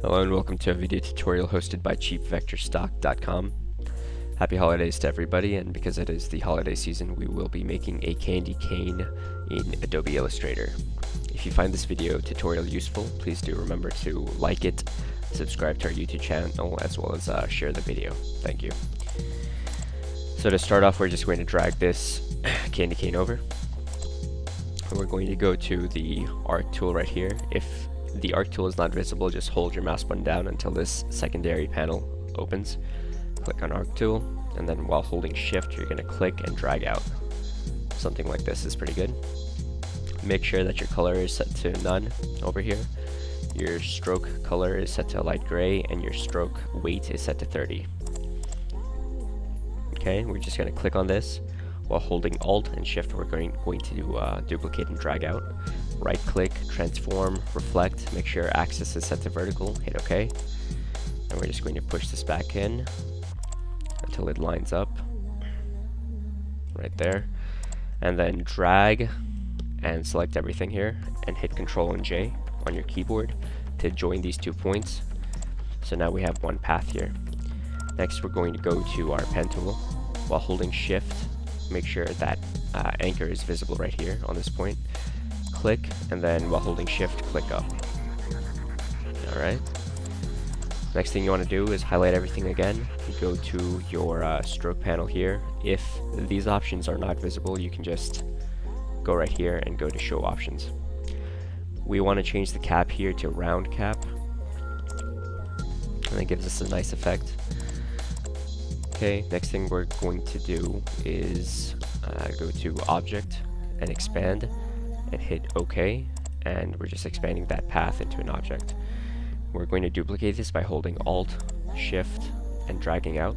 Hello and welcome to a video tutorial hosted by cheapvectorstock.com. Happy holidays to everybody, and because it is the holiday season, we will be making a candy cane in Adobe Illustrator. If you find this video tutorial useful, please do remember to like it, subscribe to our YouTube channel, as well as share the video. Thank you. So to start off, we're just going to drag this candy cane over. And we're going to go to the arc tool right here. If the arc tool is not visible, just hold your mouse button down until this secondary panel opens. Click on arc tool, and then while holding shift, you're going to click and drag out. Something like this is pretty good. Make sure that your color is set to none over here. Your stroke color is set to light gray, and your stroke weight is set to 30. Okay, we're just going to click on this. While holding Alt and Shift, we're going to duplicate and drag out. Right click, transform, reflect, make sure axis is set to vertical, hit OK. And we're just going to push this back in until it lines up. Right there. And then drag and select everything here and hit Control and J on your keyboard to join these 2 points. So now we have one path here. Next, we're going to go to our pen tool. While holding Shift, make sure that anchor is visible right here on this point. Click, and then while holding Shift, click up. Alright. Next thing you want to do is highlight everything again. Go to your stroke panel here. If these options are not visible, you can just go right here and go to show options. We want to change the cap here to round cap, and it gives us a nice effect. Okay, next thing we're going to do is go to Object and Expand and hit OK, and we're just expanding that path into an object. We're going to duplicate this by holding Alt, Shift, and dragging out,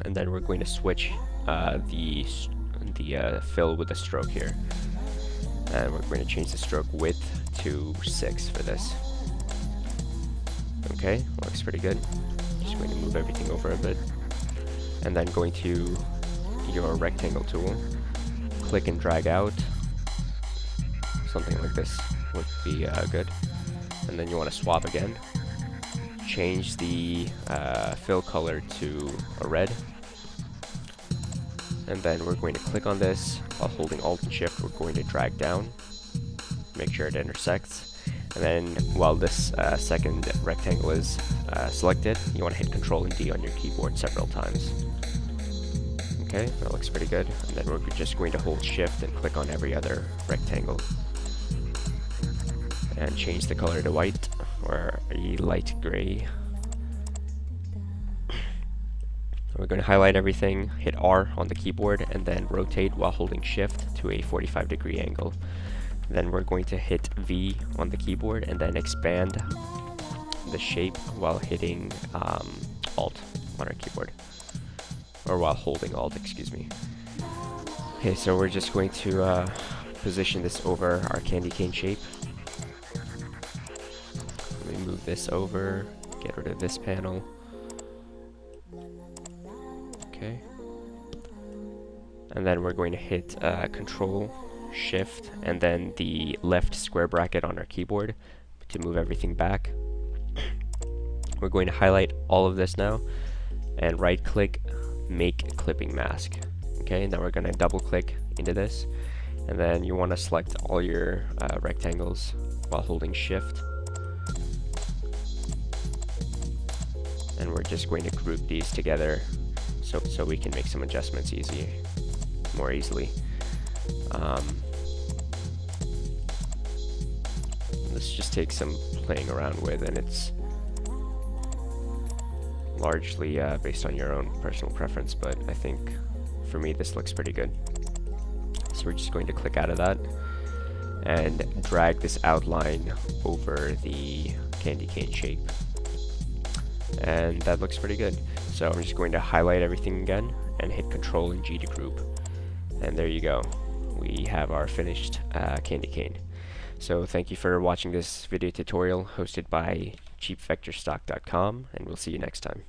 and then we're going to switch the fill with the stroke here, and we're going to change the stroke width to 6 for this. Okay, looks pretty good. Just going to move everything over a bit. And then going to your rectangle tool, click and drag out. Something like this would be good. And then you want to swap again. Change the fill color to a red. And then we're going to click on this. While holding Alt and Shift, we're going to drag down. Make sure it intersects. And then while this second rectangle is selected, you want to hit Control and D on your keyboard several times. Okay, that looks pretty good. And then we're just going to hold Shift and click on every other rectangle. And change the color to white or a light gray. We're going to highlight everything, hit R on the keyboard, and then rotate while holding Shift to a 45-degree angle. Then we're going to hit V on the keyboard and then expand the shape while hitting Alt on our keyboard. Or while holding Alt, excuse me. Okay, so we're just going to position this over our candy cane shape. Let me move this over, get rid of this panel. Okay. And then we're going to hit Control, Shift, and then the left square bracket on our keyboard to move everything back. We're going to highlight all of this now and right click, make clipping mask. Okay, now we're going to double click into this, and then you want to select all your rectangles while holding Shift, and we're just going to group these together so we can make some adjustments more easily. This just takes some playing around with, and it's largely based on your own personal preference, but I think for me this looks pretty good. So we're just going to click out of that and drag this outline over the candy cane shape, and that looks pretty good. So I'm just going to highlight everything again and hit Control and G to group, and there you go. We have our finished candy cane. So thank you for watching this video tutorial hosted by cheapvectorstock.com, and we'll see you next time.